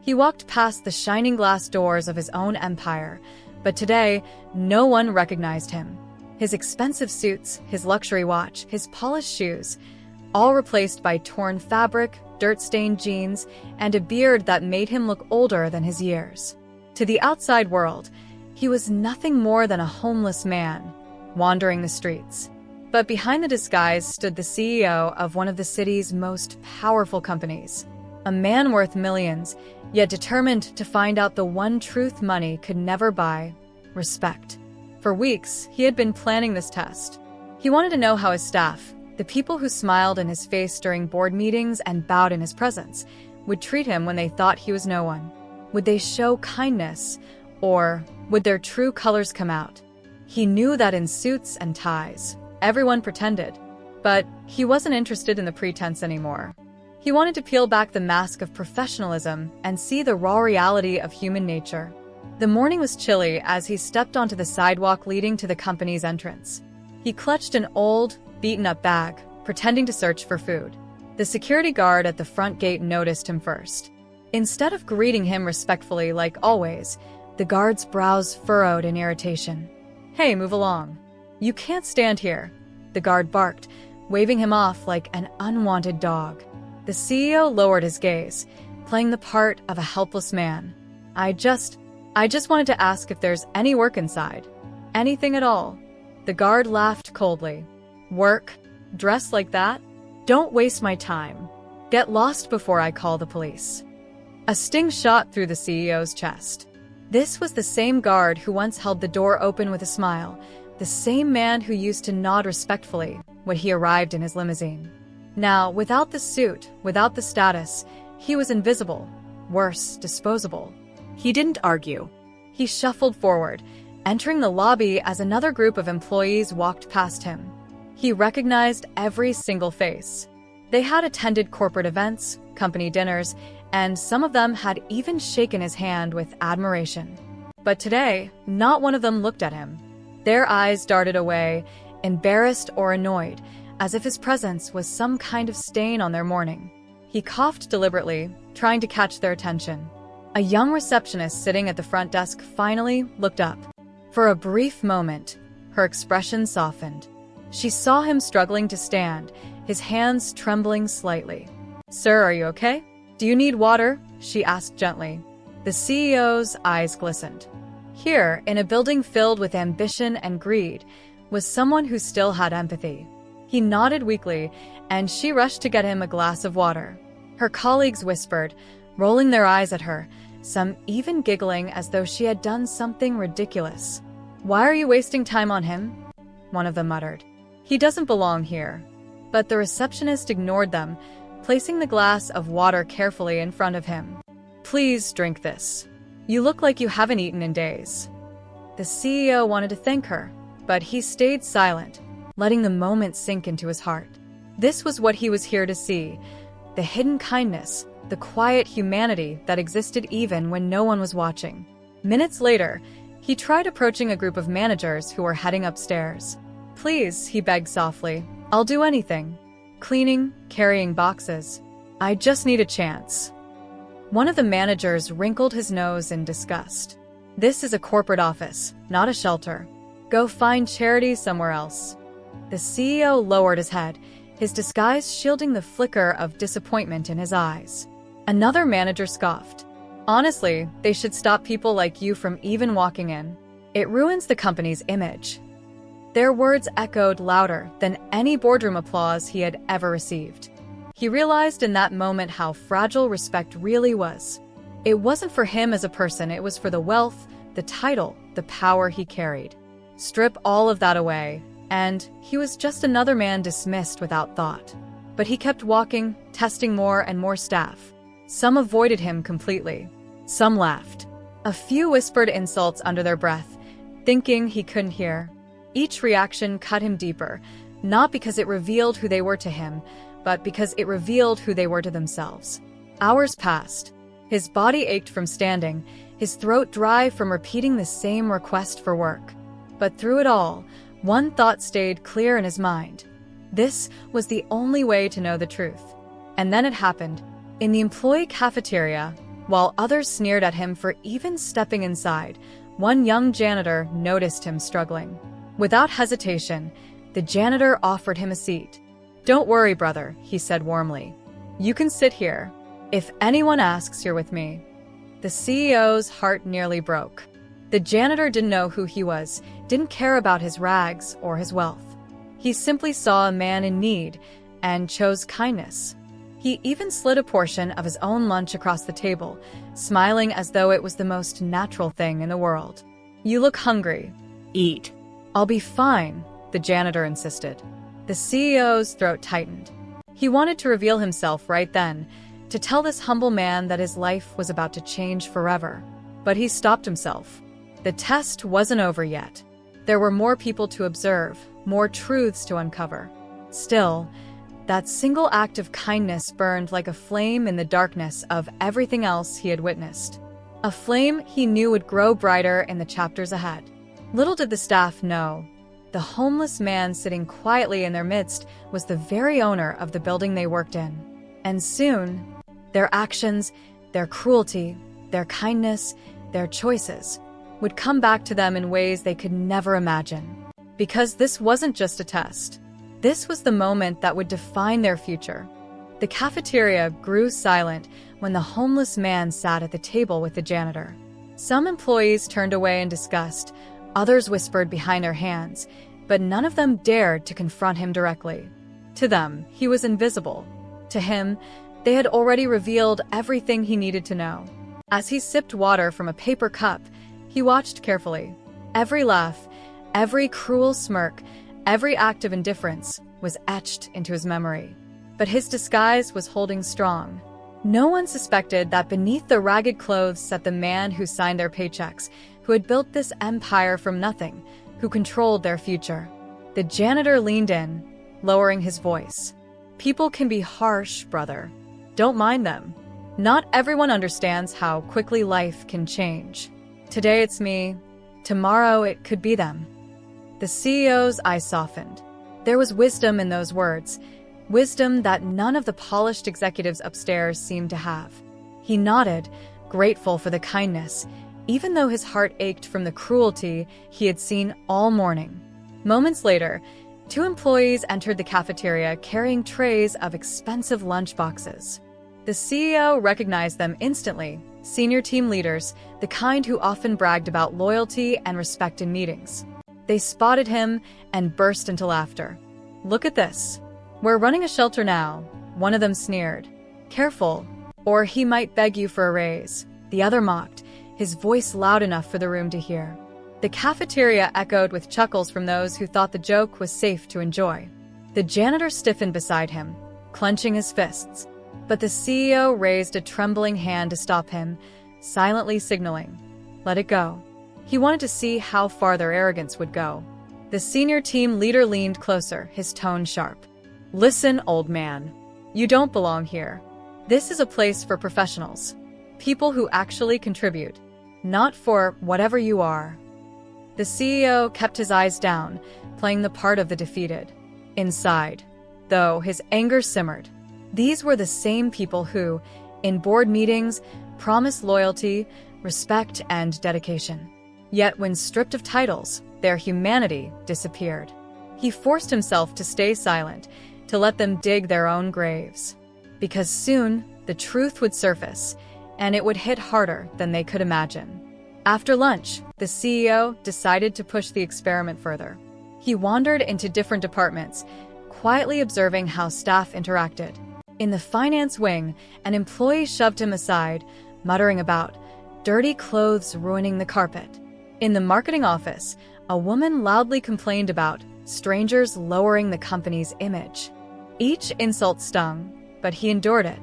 He walked past the shining glass doors of his own empire, but today, no one recognized him. His expensive suits, his luxury watch, his polished shoes, all replaced by torn fabric, dirt-stained jeans, and a beard that made him look older than his years. To the outside world, he was nothing more than a homeless man, wandering the streets. But behind the disguise stood the CEO of one of the city's most powerful companies. A man worth millions, yet determined to find out the one truth money could never buy: respect. For weeks, he had been planning this test. He wanted to know how his staff, the people who smiled in his face during board meetings and bowed in his presence, would treat him when they thought he was no one. Would they show kindness, or would their true colors come out? He knew that in suits and ties, everyone pretended, but he wasn't interested in the pretense anymore. He wanted to peel back the mask of professionalism and see the raw reality of human nature. The morning was chilly as he stepped onto the sidewalk leading to the company's entrance. He clutched an old, beaten-up bag, pretending to search for food. The security guard at the front gate noticed him first. Instead of greeting him respectfully like always, the guard's brows furrowed in irritation. "Hey, move along. You can't stand here," the guard barked, waving him off like an unwanted dog. The CEO lowered his gaze, playing the part of a helpless man. I just wanted to ask if there's any work inside. Anything at all." The guard laughed coldly. "Work? Dressed like that? Don't waste my time. Get lost before I call the police." A sting shot through the CEO's chest. This was the same guard who once held the door open with a smile, the same man who used to nod respectfully when he arrived in his limousine. Now, without the suit, without the status, he was invisible, worse, disposable. He didn't argue. He shuffled forward, entering the lobby as another group of employees walked past him. He recognized every single face. They had attended corporate events, company dinners, and some of them had even shaken his hand with admiration. But today, not one of them looked at him. Their eyes darted away, embarrassed or annoyed, as if his presence was some kind of stain on their morning. He coughed deliberately, trying to catch their attention. A young receptionist sitting at the front desk finally looked up. For a brief moment, her expression softened. She saw him struggling to stand, his hands trembling slightly. "Sir, are you okay? Do you need water?" she asked gently. The CEO's eyes glistened. Here, in a building filled with ambition and greed, was someone who still had empathy. He nodded weakly, and she rushed to get him a glass of water. Her colleagues whispered, rolling their eyes at her, some even giggling as though she had done something ridiculous. "Why are you wasting time on him?" one of them muttered. "He doesn't belong here." But the receptionist ignored them, placing the glass of water carefully in front of him. "Please drink this. You look like you haven't eaten in days." The CEO wanted to thank her, but he stayed silent, letting the moment sink into his heart. This was what he was here to see: the hidden kindness, the quiet humanity that existed even when no one was watching. Minutes later, he tried approaching a group of managers who were heading upstairs. "Please," he begged softly, "I'll do anything. Cleaning, carrying boxes. I just need a chance." One of the managers wrinkled his nose in disgust. "This is a corporate office, not a shelter. Go find charity somewhere else." The CEO lowered his head, his disguise shielding the flicker of disappointment in his eyes. Another manager scoffed. "Honestly, they should stop people like you from even walking in. It ruins the company's image." Their words echoed louder than any boardroom applause he had ever received. He realized in that moment how fragile respect really was. It wasn't for him as a person, it was for the wealth, the title, the power he carried. Strip all of that away, and he was just another man dismissed without thought. But he kept walking, testing more and more staff. Some avoided him completely. Some laughed. A few whispered insults under their breath, thinking he couldn't hear. Each reaction cut him deeper, not because it revealed who they were to him, but because it revealed who they were to themselves. Hours passed. His body ached from standing, his throat dry from repeating the same request for work. But through it all, one thought stayed clear in his mind. This was the only way to know the truth. And then it happened. In the employee cafeteria, While others sneered at him for even stepping inside, one young janitor noticed him struggling. Without hesitation, the janitor offered him a seat. "Don't worry, brother," he said warmly. "You can sit here. If anyone asks, you're with me." The CEO's heart nearly broke. The janitor didn't know who he was, didn't care about his rags or his wealth. He simply saw a man in need and chose kindness. He even slid a portion of his own lunch across the table, smiling as though it was the most natural thing in the world. "You look hungry. Eat." "I'll be fine," the janitor insisted. The CEO's throat tightened. He wanted to reveal himself right then, to tell this humble man that his life was about to change forever. But he stopped himself. The test wasn't over yet. There were more people to observe, more truths to uncover. Still, that single act of kindness burned like a flame in the darkness of everything else he had witnessed. A flame he knew would grow brighter in the chapters ahead. Little did the staff know, the homeless man sitting quietly in their midst was the very owner of the building they worked in. And soon, their actions, their cruelty, their kindness, their choices would come back to them in ways they could never imagine. Because this wasn't just a test. This was the moment that would define their future. The cafeteria grew silent when the homeless man sat at the table with the janitor. Some employees turned away in disgust, others whispered behind their hands, but none of them dared to confront him directly. To them, he was invisible. To him, they had already revealed everything he needed to know. As he sipped water from a paper cup, he watched carefully. Every laugh, every cruel smirk, every act of indifference was etched into his memory. But his disguise was holding strong. No one suspected that beneath the ragged clothes sat the man who signed their paychecks, who had built this empire from nothing, who controlled their future. The janitor leaned in, lowering his voice. "People can be harsh, brother. Don't mind them. Not everyone understands how quickly life can change. Today it's me, tomorrow it could be them." The CEO's eyes softened. There was wisdom in those words, wisdom that none of the polished executives upstairs seemed to have. He nodded, grateful for the kindness, even though his heart ached from the cruelty he had seen all morning. Moments later, 2 employees entered the cafeteria carrying trays of expensive lunch boxes. The CEO recognized them instantly, senior team leaders, the kind who often bragged about loyalty and respect in meetings. They spotted him and burst into laughter. "Look at this. We're running a shelter now," one of them sneered. "Careful, or he might beg you for a raise," the other mocked, his voice loud enough for the room to hear. The cafeteria echoed with chuckles from those who thought the joke was safe to enjoy. The janitor stiffened beside him, clenching his fists. But the CEO raised a trembling hand to stop him, silently signaling, "Let it go." He wanted to see how far their arrogance would go. The senior team leader leaned closer, his tone sharp. "Listen, old man. You don't belong here. This is a place for professionals. People who actually contribute. Not for whatever you are." The CEO kept his eyes down, playing the part of the defeated. Inside, though, his anger simmered. These were the same people who, in board meetings, promised loyalty, respect, and dedication. Yet when stripped of titles, their humanity disappeared. He forced himself to stay silent, to let them dig their own graves. Because soon, the truth would surface, and it would hit harder than they could imagine. After lunch, the CEO decided to push the experiment further. He wandered into different departments, quietly observing how staff interacted. In the finance wing, an employee shoved him aside, muttering about dirty clothes ruining the carpet. In the marketing office, a woman loudly complained about strangers lowering the company's image. Each insult stung, but he endured it.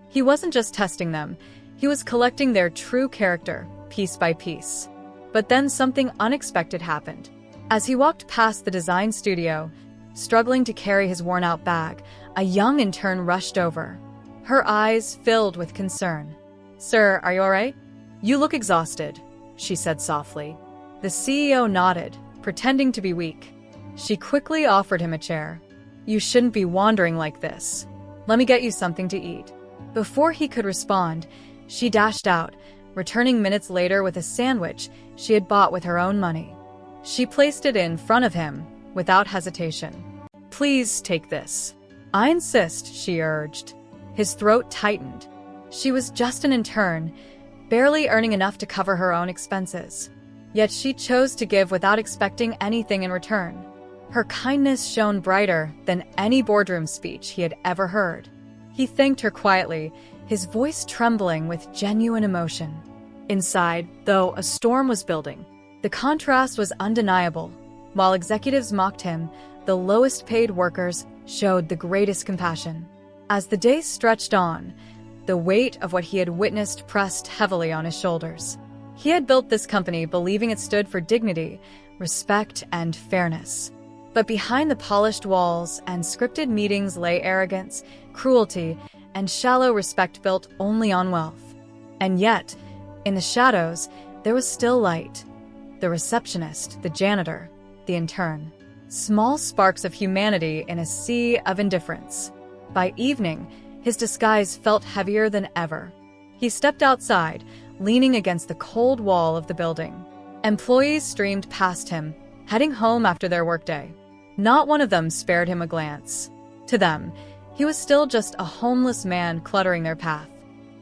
He wasn't just testing them, he was collecting their true character, piece by piece. But then something unexpected happened. As he walked past the design studio, struggling to carry his worn-out bag, a young intern rushed over. Her eyes filled with concern. "Sir, are you all right? You look exhausted," she said softly. The CEO nodded, pretending to be weak. She quickly offered him a chair. "You shouldn't be wandering like this. Let me get you something to eat." Before he could respond, She dashed out, returning minutes later with a sandwich she had bought with her own money. She placed it in front of him without hesitation. "Please take this." "I insist," she urged. His throat tightened. She was just an intern, barely earning enough to cover her own expenses. Yet she chose to give without expecting anything in return. Her kindness shone brighter than any boardroom speech he had ever heard. He thanked her quietly, his voice trembling with genuine emotion. Inside, though, a storm was building. The contrast was undeniable. While executives mocked him, the lowest-paid workers showed the greatest compassion. As the days stretched on, the weight of what he had witnessed pressed heavily on his shoulders. He had built this company believing it stood for dignity, respect, and fairness. But behind the polished walls and scripted meetings lay arrogance, cruelty, and shallow respect built only on wealth. And yet, in the shadows, there was still light. The receptionist, the janitor, the intern. Small sparks of humanity in a sea of indifference. By evening, his disguise felt heavier than ever. He stepped outside, leaning against the cold wall of the building. Employees streamed past him, heading home after their workday. Not one of them spared him a glance. To them, he was still just a homeless man cluttering their path.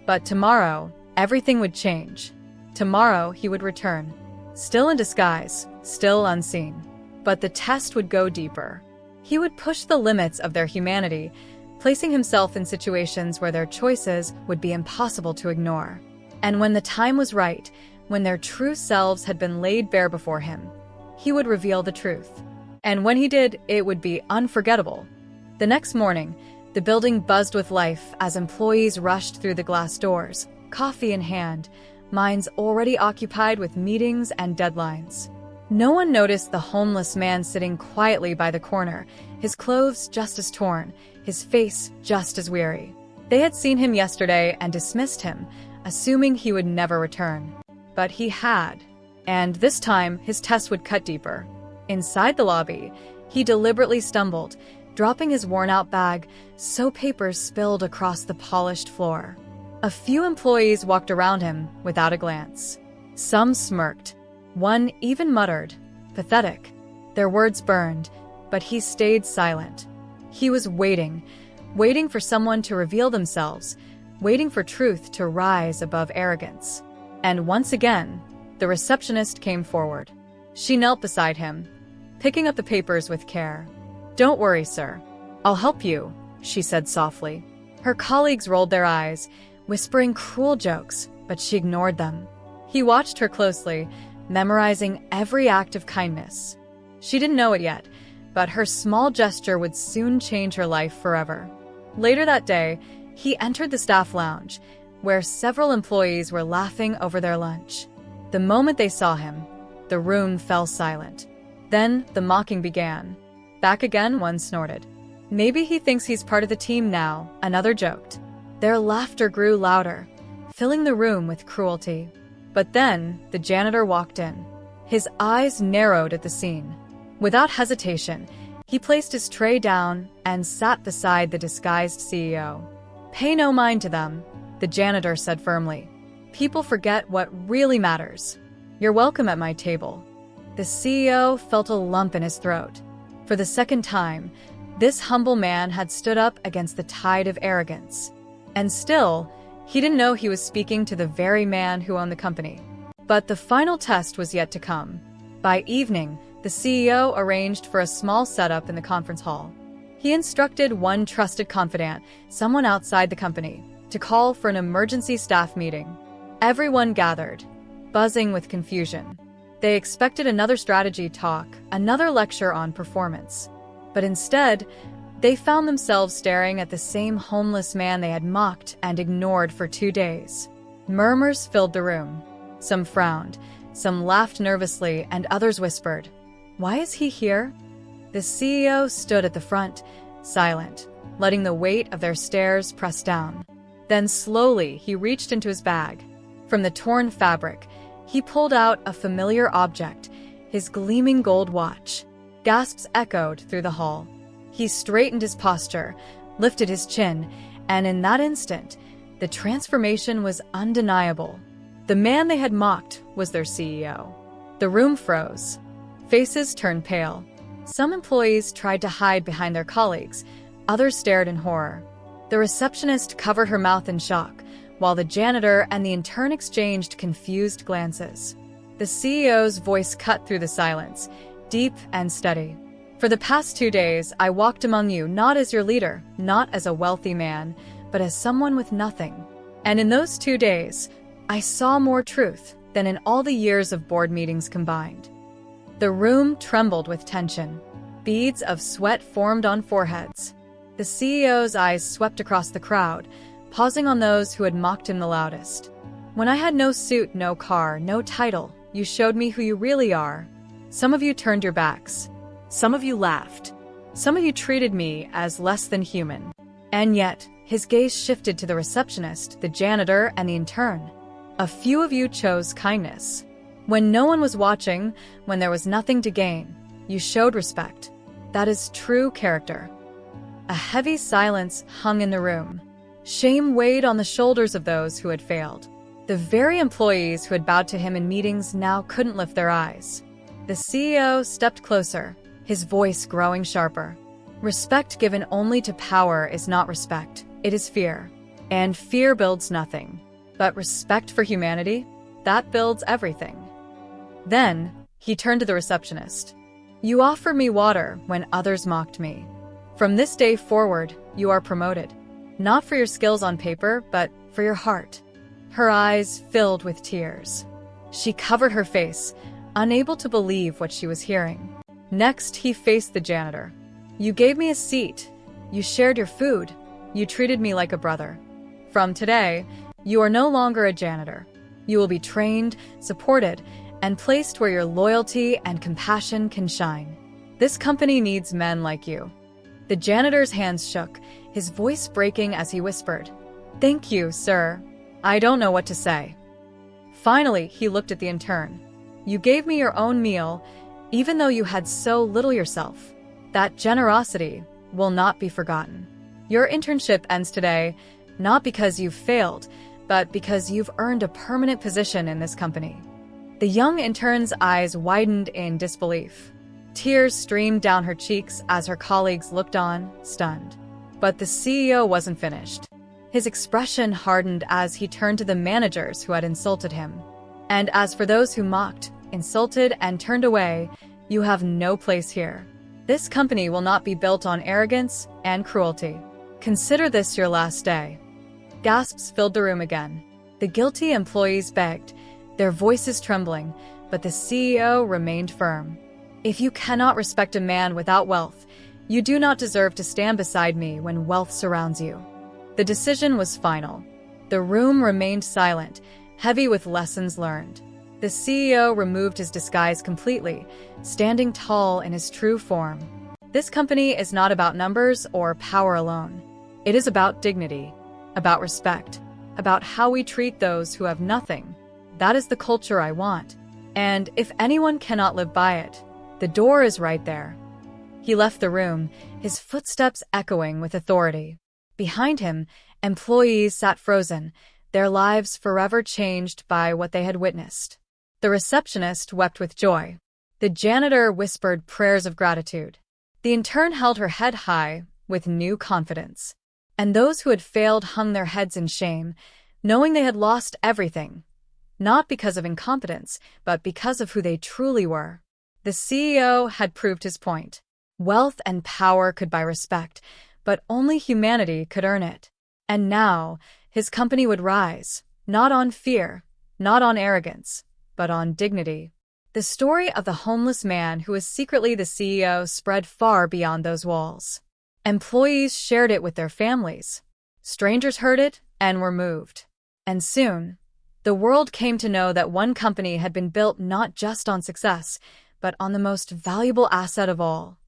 But tomorrow, everything would change. Tomorrow, he would return. Still in disguise, still unseen. But the test would go deeper. He would push the limits of their humanity, placing himself in situations where their choices would be impossible to ignore. And when the time was right, when their true selves had been laid bare before him, he would reveal the truth. And when he did, it would be unforgettable. The next morning, the building buzzed with life as employees rushed through the glass doors, coffee in hand, minds already occupied with meetings and deadlines. No one noticed the homeless man sitting quietly by the corner, his clothes just as torn, his face just as weary. They had seen him yesterday and dismissed him, assuming he would never return. But he had. And this time, his test would cut deeper. Inside the lobby, he deliberately stumbled, dropping his worn-out bag, so papers spilled across the polished floor. A few employees walked around him without a glance. Some smirked. One even muttered, "Pathetic." Their words burned, but he stayed silent. He was waiting for someone to reveal themselves, waiting for truth to rise above arrogance. And once again, the receptionist came forward. She knelt beside him, picking up the papers with care. "Don't worry, sir. I'll help you," she said softly. Her colleagues rolled their eyes, whispering cruel jokes, but she ignored them. He watched her closely, memorizing every act of kindness. She didn't know it yet, but her small gesture would soon change her life forever. Later that day, he entered the staff lounge, where several employees were laughing over their lunch. The moment they saw him, the room fell silent. Then the mocking began. "Back again," one snorted. "Maybe he thinks he's part of the team now," another joked. Their laughter grew louder, filling the room with cruelty. But then, the janitor walked in. His eyes narrowed at the scene. Without hesitation, he placed his tray down and sat beside the disguised CEO. "Pay no mind to them," the janitor said firmly. "People forget what really matters. You're welcome at my table." The CEO felt a lump in his throat. For the second time, this humble man had stood up against the tide of arrogance. And still, he didn't know he was speaking to the very man who owned the company. But the final test was yet to come. By evening, the CEO arranged for a small setup in the conference hall. He instructed one trusted confidant, someone outside the company, to call for an emergency staff meeting. Everyone gathered, buzzing with confusion. They expected another strategy talk, another lecture on performance. But instead, they found themselves staring at the same homeless man they had mocked and ignored for 2 days. Murmurs filled the room. Some frowned, some laughed nervously, and others whispered, "Why is he here?" The CEO stood at the front, silent, letting the weight of their stares press down. Then slowly he reached into his bag. From the torn fabric, he pulled out a familiar object, his gleaming gold watch. Gasps echoed through the hall. He straightened his posture, lifted his chin, and in that instant, The transformation was undeniable. The man they had mocked was their CEO. The room froze. Faces turned pale. Some employees tried to hide behind their colleagues. Others stared in horror. The receptionist covered her mouth in shock, while the janitor and the intern exchanged confused glances. The CEO's voice cut through the silence, deep and steady. For the past 2 days, I walked among you not as your leader, not as a wealthy man, but as someone with nothing. And in those 2 days, I saw more truth than in all the years of board meetings combined. The room trembled with tension. Beads of sweat formed on foreheads. The CEO's eyes swept across the crowd, pausing on those who had mocked him the loudest. When I had no suit, no car, no title, you showed me who you really are. Some of you turned your backs. Some of you laughed. Some of you treated me as less than human. And yet, his gaze shifted to the receptionist, the janitor, and the intern. A few of you chose kindness. When no one was watching, when there was nothing to gain, you showed respect. That is true character. A heavy silence hung in the room. Shame weighed on the shoulders of those who had failed. The very employees who had bowed to him in meetings now couldn't lift their eyes. The CEO stepped closer, his voice growing sharper. Respect given only to power is not respect, it is fear. And fear builds nothing. But respect for humanity, that builds everything. Then, he turned to the receptionist. You offered me water when others mocked me. From this day forward, you are promoted. Not for your skills on paper, but for your heart. Her eyes filled with tears. She covered her face, unable to believe what she was hearing. Next, he faced the janitor. You gave me a seat. You shared your food. You treated me like a brother. From today, you are no longer a janitor. You will be trained, supported, and placed where your loyalty and compassion can shine. This company needs men like you. The janitor's hands shook, his voice breaking as he whispered, Thank you, sir. I don't know what to say. Finally, he looked at the intern. You gave me your own meal, even though you had so little yourself. That generosity will not be forgotten. Your internship ends today, not because you've failed, but because you've earned a permanent position in this company. The young intern's eyes widened in disbelief. Tears streamed down her cheeks as her colleagues looked on, stunned. But the CEO wasn't finished. His expression hardened as he turned to the managers who had insulted him. And as for those who mocked, insulted, and turned away, you have no place here. This company will not be built on arrogance and cruelty. Consider this your last day. Gasps filled the room again. The guilty employees begged, their voices trembling, but the CEO remained firm. If you cannot respect a man without wealth, you do not deserve to stand beside me when wealth surrounds you. The decision was final. The room remained silent, heavy with lessons learned. The CEO removed his disguise completely, standing tall in his true form. This company is not about numbers or power alone. It is about dignity, about respect, about how we treat those who have nothing. That is the culture I want. And if anyone cannot live by it, the door is right there. He left the room, his footsteps echoing with authority. Behind him, employees sat frozen, their lives forever changed by what they had witnessed. The receptionist wept with joy. The janitor whispered prayers of gratitude. The intern held her head high with new confidence. And those who had failed hung their heads in shame, knowing they had lost everything. Not because of incompetence, but because of who they truly were. The CEO had proved his point. Wealth and power could buy respect, but only humanity could earn it. And now, his company would rise, not on fear, not on arrogance, but on dignity. The story of the homeless man who was secretly the CEO spread far beyond those walls. Employees shared it with their families. Strangers heard it and were moved. And soon, the world came to know that one company had been built not just on success, but on the most valuable asset of all,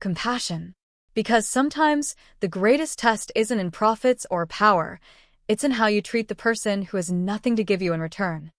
compassion. Because sometimes the greatest test isn't in profits or power, it's in how you treat the person who has nothing to give you in return.